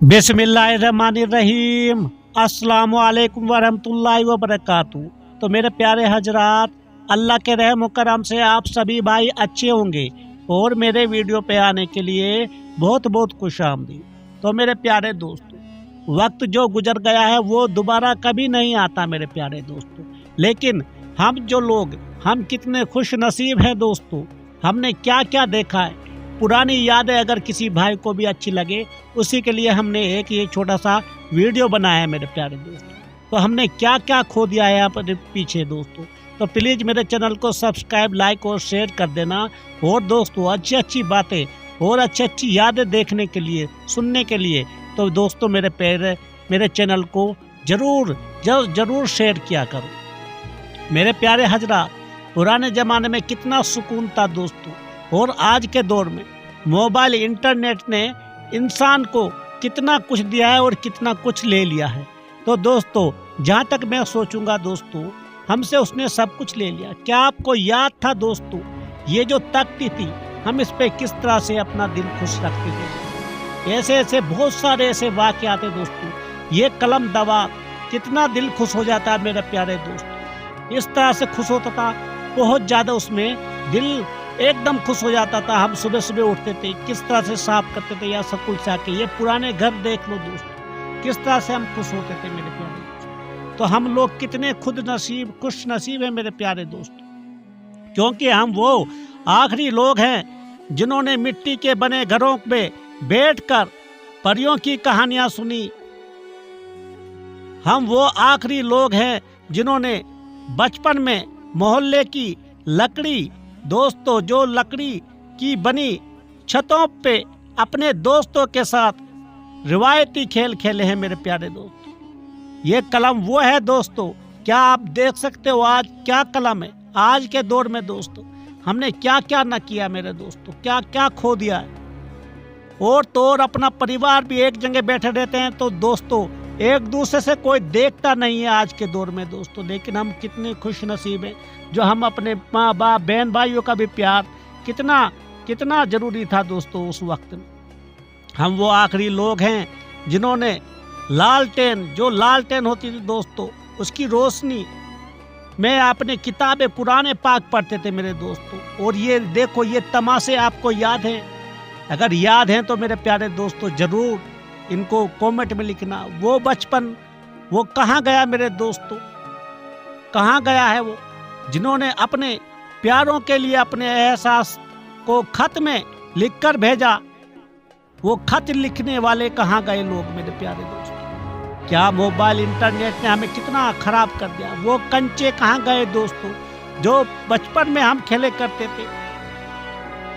बिस्मिल्लाहिर्रहमानिर्रहीम। अस्सलामु अलैकुम वरहमतुल्लाहि वबरकातुहू। तो मेरे प्यारे हजरात, अल्लाह के रहम करम से आप सभी भाई अच्छे होंगे और मेरे वीडियो पे आने के लिए बहुत बहुत खुशामदीद। तो मेरे प्यारे दोस्तों, वक्त जो गुजर गया है वो दोबारा कभी नहीं आता मेरे प्यारे दोस्तों। लेकिन हम जो लोग, हम कितने खुश नसीब हैं दोस्तों। हमने क्या क्या देखा है, पुरानी यादें अगर किसी भाई को भी अच्छी लगे, उसी के लिए हमने एक ये छोटा सा वीडियो बनाया है मेरे प्यारे दोस्तों। तो हमने क्या क्या खो दिया है अपने पीछे दोस्तों। तो प्लीज़ मेरे चैनल को सब्सक्राइब, लाइक और शेयर कर देना। और दोस्तों, अच्छी अच्छी बातें और अच्छी अच्छी यादें देखने के लिए, सुनने के लिए, तो दोस्तों मेरे चैनल को जरूर शेयर किया करो। मेरे प्यारे हजरात, पुराने ज़माने में कितना सुकून था दोस्तों, और आज के दौर में मोबाइल, इंटरनेट ने इंसान को कितना कुछ दिया है और कितना कुछ ले लिया है। तो दोस्तों, जहाँ तक मैं सोचूंगा दोस्तों, हमसे उसने सब कुछ ले लिया। क्या आपको याद था दोस्तों, ये जो तख्ती थी, हम इस पे किस तरह से अपना दिल खुश रखते थे। ऐसे ऐसे बहुत सारे ऐसे वाक़यात थे दोस्तों। ये कलम दवा, कितना दिल खुश हो जाता है मेरे प्यारे दोस्तों। इस तरह से खुश होता था, बहुत ज़्यादा उसमें दिल एकदम खुश हो जाता था। हम सुबह सुबह उठते थे, किस तरह से साफ करते थे या स्कूल से आके। ये पुराने घर देख लो दोस्तों, किस तरह से हम खुश होते थे मेरे प्यारे दोस्तों। तो हम लोग कितने खुश नसीब हैं मेरे प्यारे दोस्तों, क्योंकि हम वो आखिरी लोग हैं जिन्होंने मिट्टी के बने घरों में बैठकर परियों की कहानियां सुनी। हम वो आखिरी लोग हैं जिन्होंने बचपन में मोहल्ले की लकड़ी दोस्तों, जो लकड़ी की बनी छतों पे अपने दोस्तों के साथ रिवायती खेल खेले हैं मेरे प्यारे दोस्तों। ये कलम वो है दोस्तों, क्या आप देख सकते हो आज क्या कलम है। आज के दौर में दोस्तों हमने क्या क्या न किया मेरे दोस्तों, क्या क्या खो दिया है। और तो और अपना परिवार भी एक जगह बैठे रहते हैं, तो दोस्तों एक दूसरे से कोई देखता नहीं है आज के दौर में दोस्तों। लेकिन हम कितने खुश नसीब हैं जो हम अपने माँ बाप, बहन भाइयों का भी प्यार कितना कितना जरूरी था दोस्तों उस वक्त में। हम वो आखिरी लोग हैं जिन्होंने जो लालटेन होती थी दोस्तों, उसकी रोशनी में अपने किताबें कुरान पाक पढ़ते थे मेरे दोस्तों। और ये देखो, ये तमाशे आपको याद हैं? अगर याद हैं तो मेरे प्यारे दोस्तों जरूर इनको कमेंट में लिखना। वो बचपन वो कहाँ गया मेरे दोस्तों, कहाँ गया है वो जिन्होंने अपने प्यारों के लिए अपने एहसास को खत में लिखकर भेजा। वो खत लिखने वाले कहाँ गए लोग मेरे प्यारे दोस्तों। क्या मोबाइल, इंटरनेट ने हमें कितना खराब कर दिया। वो कंचे कहाँ गए दोस्तों जो बचपन में हम खेले करते थे।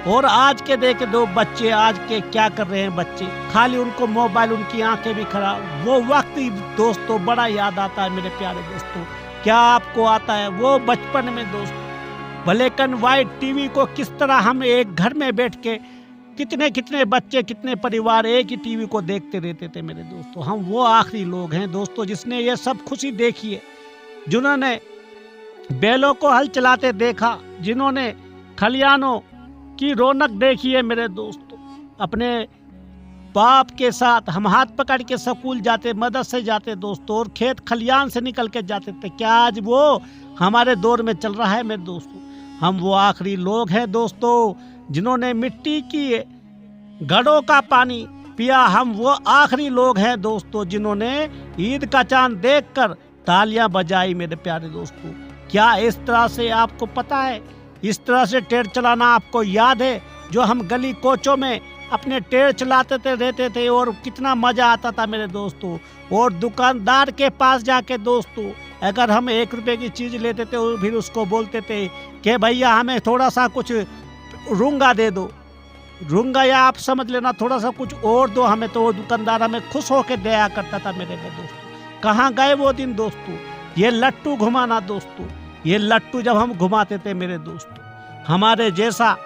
और आज के देखे दो बच्चे, आज के क्या कर रहे हैं बच्चे, खाली उनको मोबाइल, उनकी आंखें भी खराब। वो वक्त दोस्तों बड़ा याद आता है मेरे प्यारे दोस्तों। क्या आपको आता है वो बचपन में दोस्तों, ब्लैक एंड व्हाइट टीवी को किस तरह हम एक घर में बैठ के कितने कितने बच्चे, कितने परिवार एक ही टीवी को देखते रहते थे मेरे दोस्तों। हम वो आखिरी लोग हैं दोस्तों जिसने ये सब खुशी देखी है, जिन्होंने बैलों को हल चलाते देखा, जिन्होंने खलियानों की रौनक देखी है मेरे दोस्तों। अपने बाप के साथ हम हाथ पकड़ के स्कूल जाते, मदरसे जाते दोस्तों, और खेत खलियान से निकल के जाते थे। क्या आज वो हमारे दौर में चल रहा है मेरे दोस्तों? हम वो आखिरी लोग हैं दोस्तों जिन्होंने मिट्टी की घड़ों का पानी पिया। हम वो आखिरी लोग हैं दोस्तों जिन्होंने ईद का चांद देखकर तालियां बजाई मेरे प्यारे दोस्तों। क्या इस तरह से आपको पता है, इस तरह से टेर चलाना आपको याद है? जो हम गली कोचों में अपने टेर चलाते थे, रहते थे, और कितना मज़ा आता था मेरे दोस्तों। और दुकानदार के पास जाके दोस्तों अगर हम 1 रुपए की चीज़ लेते थे, और फिर उसको बोलते थे कि भैया हमें थोड़ा सा कुछ रूंगा दे दो, रूंगा या आप समझ लेना थोड़ा सा कुछ और दो हमें, तो वो दुकानदार हमें खुश होकर दिया करता था मेरे दोस्तों। कहाँ गए वो दिन दोस्तों? ये लट्टू घुमाना दोस्तों, ये लट्टू जब हम घुमाते थे मेरे दोस्तों, हमारे जैसा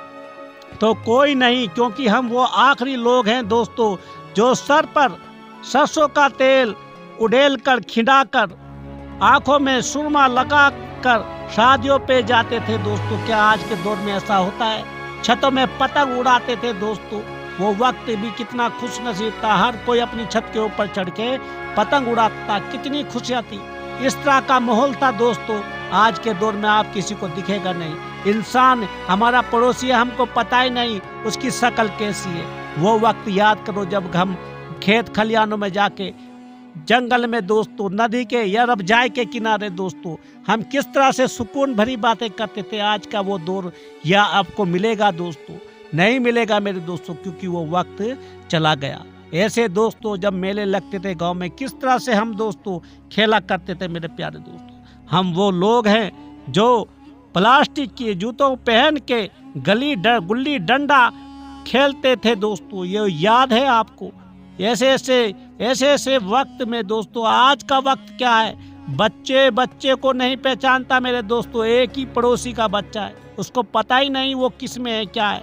तो कोई नहीं, क्योंकि हम वो आखिरी लोग हैं दोस्तों जो सर पर सरसों का तेल उड़ेल कर, खिंडा कर, आंखों में सुरमा लगा कर शादियों पे जाते थे दोस्तों। क्या आज के दौर में ऐसा होता है? छतों में पतंग उड़ाते थे दोस्तों, वो वक्त भी कितना खुश नसीब था। हर कोई अपनी छत के ऊपर चढ़ के पतंग उड़ाता, कितनी खुशियाँ थी। इस तरह का माहौल था दोस्तों। आज के दौर में आप किसी को दिखेगा नहीं। इंसान हमारा पड़ोसी है, हमको पता ही नहीं उसकी शक्ल कैसी है। वो वक्त याद करो जब हम खेत खलियानों में जाके, जंगल में दोस्तों, नदी के या रबजाई के किनारे दोस्तों, हम किस तरह से सुकून भरी बातें करते थे। आज का वो दौर या आपको मिलेगा दोस्तों? नहीं मिलेगा मेरे दोस्तों, क्योंकि वो वक्त चला गया। ऐसे दोस्तों जब मेले लगते थे गांव में, किस तरह से हम दोस्तों खेला करते थे मेरे प्यारे दोस्तों। हम वो लोग हैं जो प्लास्टिक के जूतों पहन के गुल्ली डंडा खेलते थे दोस्तों। ये याद है आपको? ऐसे वक्त में दोस्तों, आज का वक्त क्या है, बच्चे को नहीं पहचानता मेरे दोस्तों। एक ही पड़ोसी का बच्चा है, उसको पता ही नहीं वो किस में है, क्या है,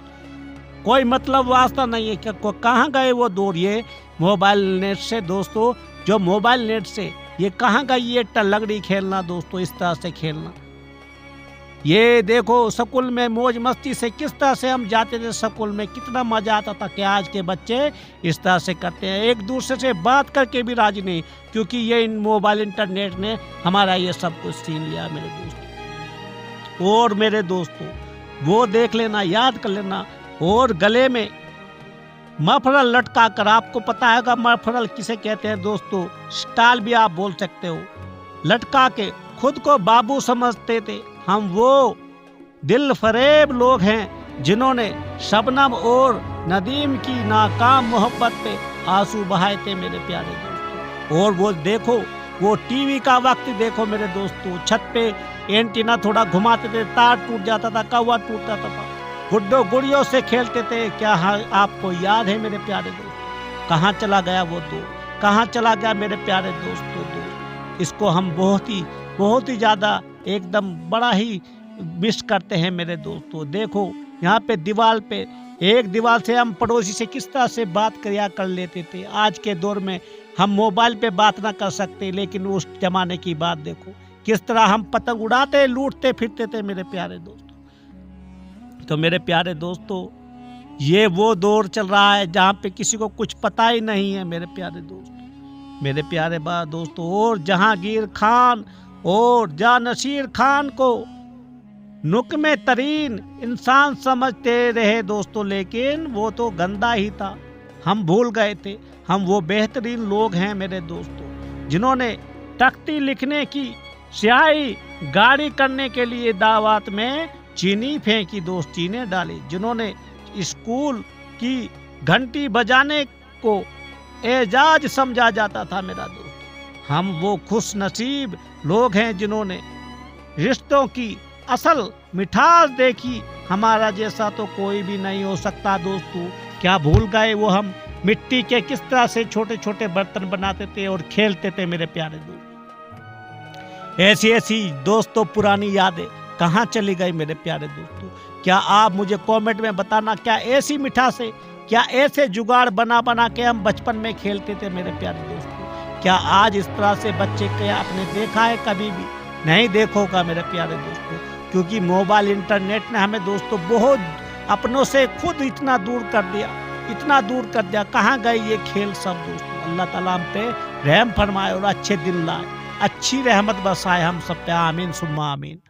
कोई मतलब वास्ता नहीं है कि कहाँ गए वो दौर। ये मोबाइल नेट से दोस्तों, जो मोबाइल नेट से ये कहाँ गई ये टल्लगड़ी खेलना दोस्तों, इस तरह से खेलना। ये देखो स्कूल में मौज मस्ती से किस तरह से हम जाते थे स्कूल में, कितना मजा आता था। कि आज के बच्चे इस तरह से करते हैं, एक दूसरे से बात करके भी राजी नहीं, क्योंकि ये मोबाइल इंटरनेट ने हमारा ये सब कुछ छीन लिया मेरे दोस्तों। और मेरे दोस्तों वो देख लेना, याद कर लेना। और गले में मफरल लटका कर, आपको पता होगा मफरल किसे कहते हैं दोस्तों, स्टाइल भी आप बोल सकते हो, लटका के खुद को बाबू समझते थे। हम वो दिल फरेब लोग हैं जिन्होंने शबनम और नदीम की नाकाम मोहब्बत पे आंसू बहाए थे मेरे प्यारे दोस्तों। और वो देखो, वो टीवी का वक्त देखो मेरे दोस्तों, छत पे एंटीना थोड़ा घुमाते थे, तार टूट जाता था, कौवा टूट जाता था, गुड्डो गुड़ियों से खेलते थे। क्या आपको याद है मेरे प्यारे दोस्तों? कहाँ चला गया वो दौर, कहाँ चला गया मेरे प्यारे दोस्तों? इसको हम बहुत ही ज़्यादा एकदम बड़ा ही मिस करते हैं मेरे दोस्तों। देखो यहाँ पे एक दीवार से हम पड़ोसी से किस तरह से बात कर लेते थे। आज के दौर में हम मोबाइल पे बात ना कर सकते, लेकिन उस जमाने की बात देखो, किस तरह हम पतंग उड़ाते लूटते फिरते थे मेरे प्यारे दोस्तों। तो मेरे प्यारे दोस्तों, ये वो दौर चल रहा है जहाँ पे किसी को कुछ पता ही नहीं है मेरे प्यारे दोस्तों, मेरे प्यारे दोस्तों। और जहांगीर खान और जानशीर खान को नुक्मे तरीन इंसान समझते रहे दोस्तों, लेकिन वो तो गंदा ही था। हम भूल गए थे हम वो बेहतरीन लोग हैं मेरे दोस्तों, जिन्होंने तख्ती लिखने की स्याही गाड़ी करने के लिए दावत में चीनी फेंकी दोस्त, चीनी डाली, जिन्होंने स्कूल की घंटी बजाने को एजाज समझा जाता था मेरा दोस्त। हम वो खुश नसीब लोग हैं जिन्होंने रिश्तों की असल मिठास देखी। हमारा जैसा तो कोई भी नहीं हो सकता दोस्तों। क्या भूल गए वो हम मिट्टी के किस तरह से छोटे छोटे बर्तन बनाते थे और खेलते थे मेरे प्यारे दोस्तों। ऐसी दोस्तों पुरानी यादें कहाँ चली गई मेरे प्यारे दोस्तों? क्या आप मुझे कमेंट में बताना, क्या ऐसी मिठास है, क्या ऐसे जुगाड़ बना के हम बचपन में खेलते थे मेरे प्यारे दोस्तों? क्या आज इस तरह से बच्चे क्या आपने देखा है? कभी भी नहीं देखोगा मेरे प्यारे दोस्तों, क्योंकि मोबाइल इंटरनेट ने हमें दोस्तों बहुत अपनों से खुद इतना दूर कर दिया। कहाँ गए ये खेल सब दोस्तों? अल्लाह ताला हम पे रहम फरमाए और अच्छे दिन लाए, अच्छी रहमत बरसाए हम सब पे। आमीन सुम्मा आमीन।